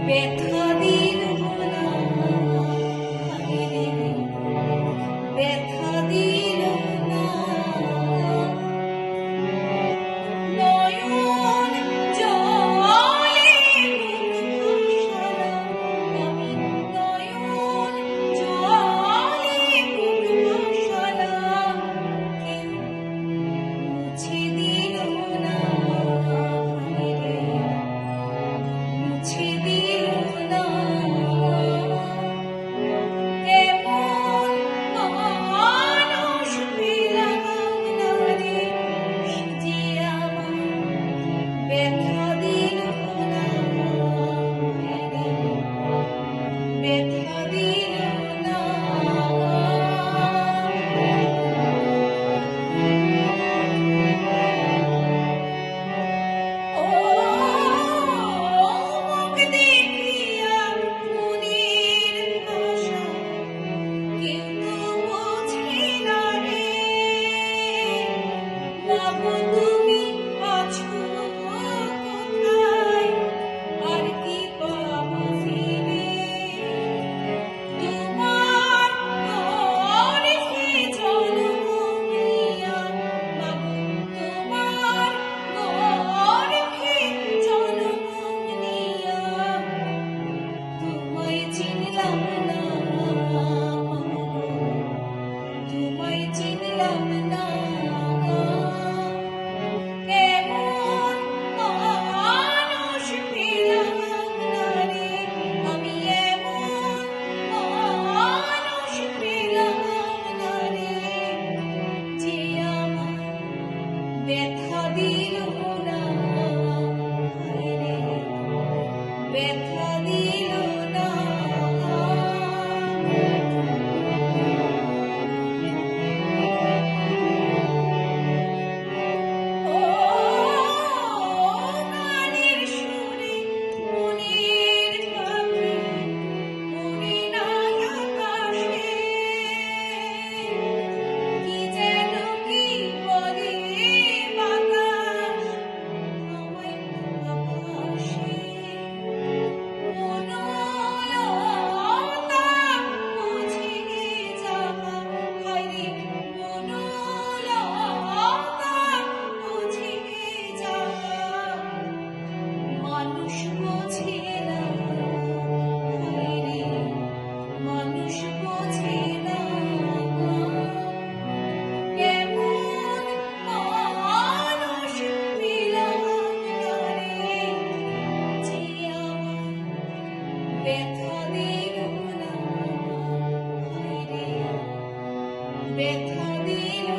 ব্যথা দিল না হায়রে ব্যথা দিল না নয়ন জলে বুক ভাসালাম আমি নয়ন জলে বুক ভাসালাম কেউ মুছে দিল না হায়রে মুছে দিল না কেমন মানুষ পেলাম না রে যে আমার ব্যথা দিল না হায়রে ব্যথা দিল না ও মুখ দেখিয়া মনের ভাষা কেউ তো বোঝে না রে মাগো তুমি আছো কোথায় আর কি পাবো ফিরে তোমার গর্ভে জন্ম নিয়া মাগো তোমার গর্ভে জন্ম নিয়া তোমায় চিনলাম না তোমায় চিনলাম না কেমন মানুষ পেলাম না রে আমি এমন মানুষ পেলাম না রে যে আমার ব্যথা দিল না হায়রে ব্যথা দিল না ও গানের সুরে মনের পাখি উড়ে নাই আকাশে কি যেন কি বলে বাতাস আমায় ভালোবাসে বনলতা বুঝে যাওয়া হায়রে বনলতা বুঝে যাওয়া মানুষ বোঝে না হায়রে মানুষ বোঝে না কেমন মানুষ পেলাম না রে যে আমার ব্যথা দিল না হায়রে ব্যথা দিল